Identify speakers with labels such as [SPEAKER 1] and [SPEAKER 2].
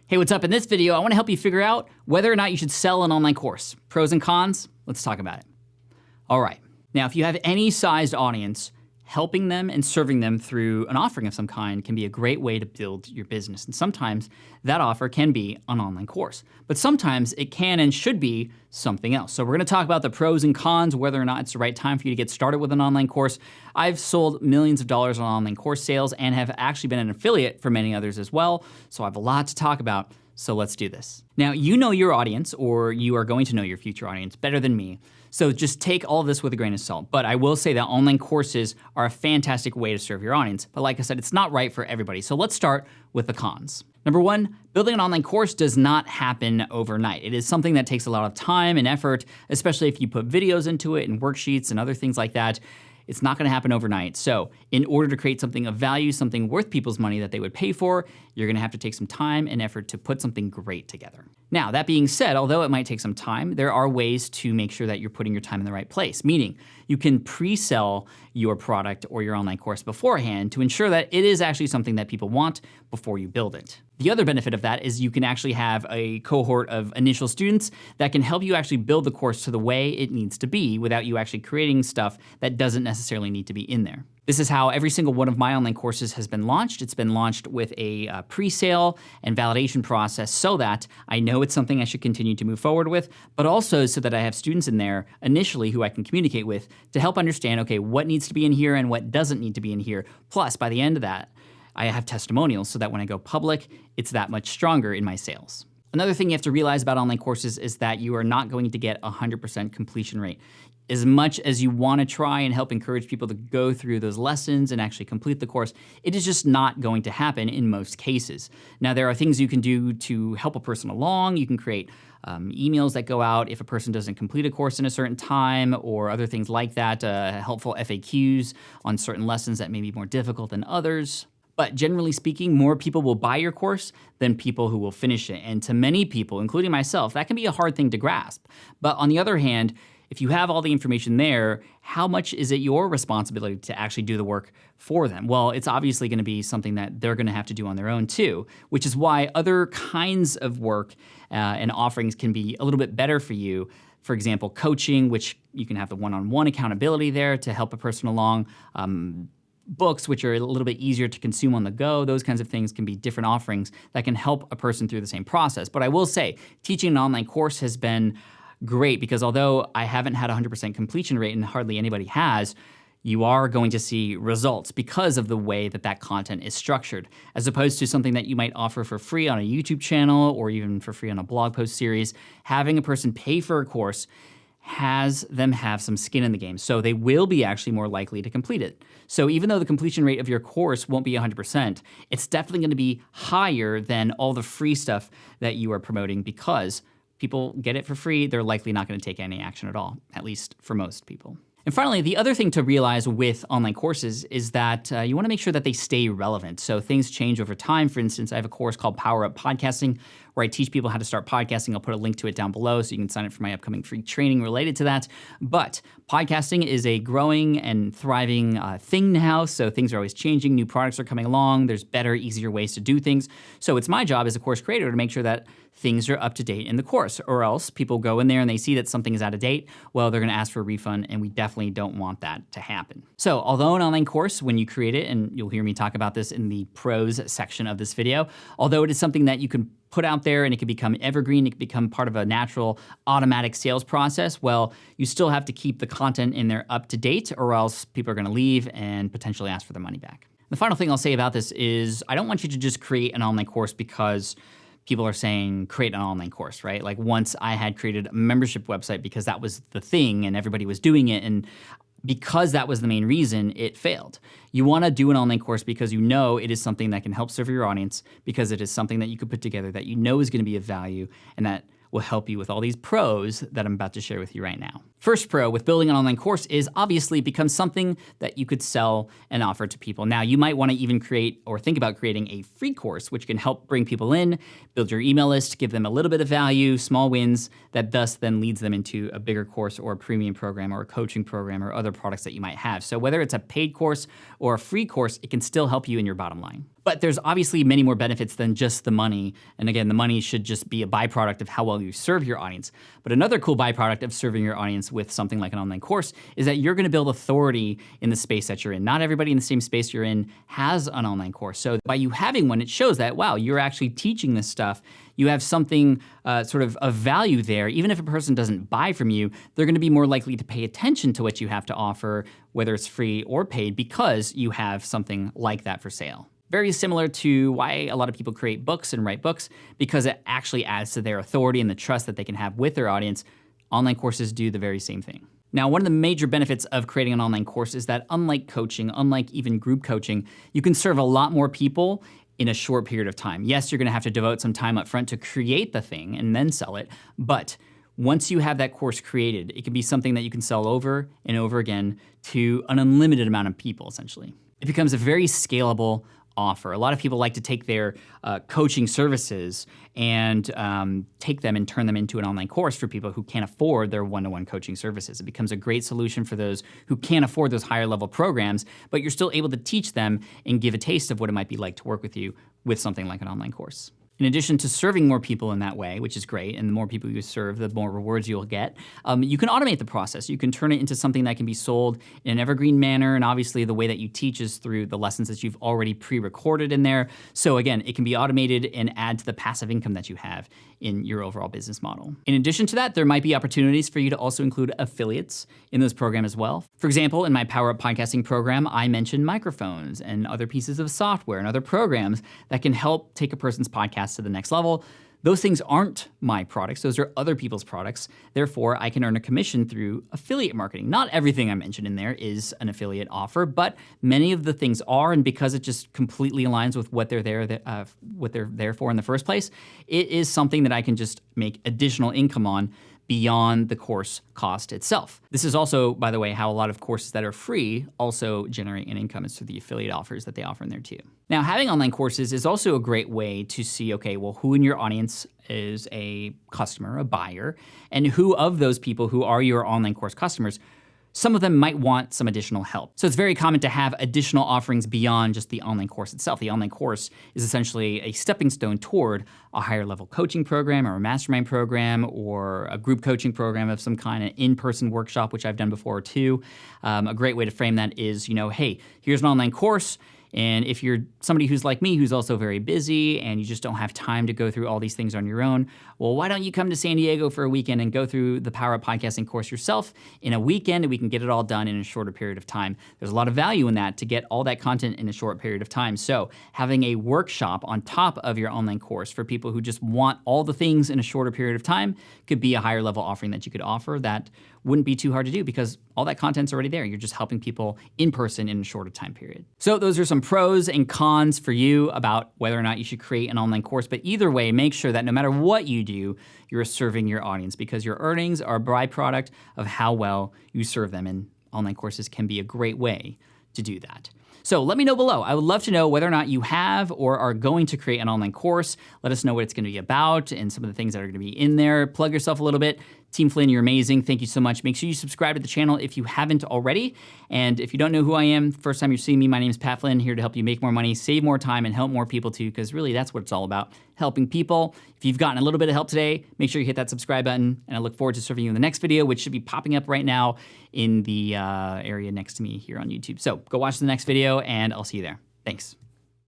[SPEAKER 1] Hey, what's up? In this video, I want to help you figure out whether or not you should sell an online course. Pros and cons, let's talk about it. All right, now if you have any sized audience, helping them and serving them through an offering of some kind can be a great way to build your business. And sometimes that offer can be an online course, but sometimes it can and should be something else. So we're gonna talk about the pros and cons, whether or not it's the right time for you to get started with an online course. I've sold millions of dollars on online course sales and have actually been an affiliate for many others as well. So I have a lot to talk about. So let's do this. Now, you know your audience, or you are going to know your future audience better than me. So just take all of this with a grain of salt. But I will say that online courses are a fantastic way to serve your audience. But like I said, it's not right for everybody. So let's start with the cons. Number one, building an online course does not happen overnight. It is something that takes a lot of time and effort, especially if you put videos into it and worksheets and other things like that. It's not gonna happen overnight. So in order to create something of value, something worth people's money that they would pay for, you're gonna have to take some time and effort to put something great together. Now, that being said, although it might take some time, there are ways to make sure that you're putting your time in the right place, meaning you can pre-sell your product or your online course beforehand to ensure that it is actually something that people want before you build it. The other benefit of that is you can actually have a cohort of initial students that can help you actually build the course to the way it needs to be without you actually creating stuff that doesn't necessarily need to be in there. This is how every single one of my online courses has been launched. It's been launched with a pre-sale and validation process so that I know it's something I should continue to move forward with, but also so that I have students in there initially who I can communicate with to help understand, okay, what needs to be in here and what doesn't need to be in here. Plus, by the end of that, I have testimonials so that when I go public, it's that much stronger in my sales. Another thing you have to realize about online courses is that you are not going to get 100% completion rate. As much as you want to try and help encourage people to go through those lessons and actually complete the course, it is just not going to happen in most cases. Now, there are things you can do to help a person along. You can create emails that go out if a person doesn't complete a course in a certain time, or other things like that, helpful FAQs on certain lessons that may be more difficult than others. But generally speaking, more people will buy your course than people who will finish it. And to many people, including myself, that can be a hard thing to grasp. But on the other hand, if you have all the information there, how much is it your responsibility to actually do the work for them? Well, it's obviously gonna be something that they're gonna have to do on their own too, which is why other kinds of work and offerings can be a little bit better for you. For example, coaching, which you can have the one-on-one accountability there to help a person along. Books, which are a little bit easier to consume on the go, those kinds of things can be different offerings that can help a person through the same process. But I will say, teaching an online course has been great because although I haven't had 100% completion rate and hardly anybody has, you are going to see results because of the way that that content is structured, as opposed to something that you might offer for free on a YouTube channel or even for free on a blog post series. Having a person pay for a course has them have some skin in the game, so they will be actually more likely to complete it. So even though the completion rate of your course won't be 100%, it's definitely gonna be higher than all the free stuff that you are promoting because people get it for free, they're likely not gonna take any action at all, at least for most people. And finally, the other thing to realize with online courses is that you wanna make sure that they stay relevant. So things change over time. For instance, I have a course called Power Up Podcasting where I teach people how to start podcasting. I'll put a link to it down below so you can sign up for my upcoming free training related to that. But podcasting is a growing and thriving thing now, so things are always changing, new products are coming along, there's better, easier ways to do things. So it's my job as a course creator to make sure that things are up to date in the course, or else people go in there and they see that something is out of date, well, they're gonna ask for a refund, and we definitely don't want that to happen. So although an online course, when you create it, and you'll hear me talk about this in the pros section of this video, although it is something that you can put out there and it can become evergreen, it can become part of a natural automatic sales process, well, you still have to keep the content in there up to date or else people are gonna leave and potentially ask for their money back. The final thing I'll say about this is I don't want you to just create an online course because people are saying create an online course, right? Like once I had created a membership website because that was the thing and everybody was doing it, and because that was the main reason, it failed. You wanna do an online course because you know it is something that can help serve your audience, because it is something that you could put together that you know is gonna be of value and that will help you with all these pros that I'm about to share with you right now. First pro with building an online course is obviously become something that you could sell and offer to people. Now, you might wanna even create or think about creating a free course, which can help bring people in, build your email list, give them a little bit of value, small wins, that thus then leads them into a bigger course or a premium program or a coaching program or other products that you might have. So whether it's a paid course or a free course, it can still help you in your bottom line. But there's obviously many more benefits than just the money. And again, the money should just be a byproduct of how well you serve your audience. But another cool byproduct of serving your audience with something like an online course is that you're gonna build authority in the space that you're in. Not everybody in the same space you're in has an online course. So by you having one, it shows that, wow, you're actually teaching this stuff. You have something sort of value there. Even if a person doesn't buy from you, they're gonna be more likely to pay attention to what you have to offer, whether it's free or paid, because you have something like that for sale. Very similar to why a lot of people create books and write books, because it actually adds to their authority and the trust that they can have with their audience. Online courses do the very same thing. Now, one of the major benefits of creating an online course is that unlike coaching, unlike even group coaching, you can serve a lot more people in a short period of time. Yes, you're gonna have to devote some time up front to create the thing and then sell it, but once you have that course created, it can be something that you can sell over and over again to an unlimited amount of people, essentially. It becomes a very scalable offer. A lot of people like to take their coaching services and take them and turn them into an online course for people who can't afford their one-to-one coaching services. It becomes a great solution for those who can't afford those higher level programs, but you're still able to teach them and give a taste of what it might be like to work with you with something like an online course. In addition to serving more people in that way, which is great, and the more people you serve, the more rewards you'll get, you can automate the process. You can turn it into something that can be sold in an evergreen manner, and obviously the way that you teach is through the lessons that you've already pre-recorded in there. So again, it can be automated and add to the passive income that you have in your overall business model. In addition to that, there might be opportunities for you to also include affiliates in this program as well. For example, in my Power Up Podcasting program, I mentioned microphones and other pieces of software and other programs that can help take a person's podcast to the next level. Those things aren't my products, those are other people's products. Therefore, I can earn a commission through affiliate marketing. Not everything I mentioned in there is an affiliate offer, but many of the things are, and because it just completely aligns with what they're there for in the first place, it is something that I can just make additional income on beyond the course cost itself. This is also, by the way, how a lot of courses that are free also generate an income, is through the affiliate offers that they offer in there too. Now, having online courses is also a great way to see, okay, well, who in your audience is a customer, a buyer, and who of those people who are your online course customers, some of them might want some additional help. So it's very common to have additional offerings beyond just the online course itself. The online course is essentially a stepping stone toward a higher level coaching program or a mastermind program or a group coaching program of some kind, an in-person workshop, which I've done before too. A great way to frame that is, hey, here's an online course. And if you're somebody who's like me, who's also very busy and you just don't have time to go through all these things on your own, well, why don't you come to San Diego for a weekend and go through the Power Up Podcasting course yourself in a weekend, and we can get it all done in a shorter period of time. There's a lot of value in that, to get all that content in a short period of time. So having a workshop on top of your online course for people who just want all the things in a shorter period of time could be a higher level offering that you could offer that wouldn't be too hard to do, because all that content's already there. You're just helping people in person in a shorter time period. So those are some pros and cons for you about whether or not you should create an online course. But either way, make sure that no matter what you do, you're serving your audience, because your earnings are a byproduct of how well you serve them. And online courses can be a great way to do that. So let me know below. I would love to know whether or not you have or are going to create an online course. Let us know what it's gonna be about and some of the things that are gonna be in there. Plug yourself a little bit. Team Flynn, you're amazing. Thank you so much. Make sure you subscribe to the channel if you haven't already. And if you don't know who I am, first time you're seeing me, my name is Pat Flynn, here to help you make more money, save more time, and help more people too, because really that's what it's all about, helping people. If you've gotten a little bit of help today, make sure you hit that subscribe button, and I look forward to serving you in the next video, which should be popping up right now in the area next to me here on YouTube. So go watch the next video, and I'll see you there. Thanks.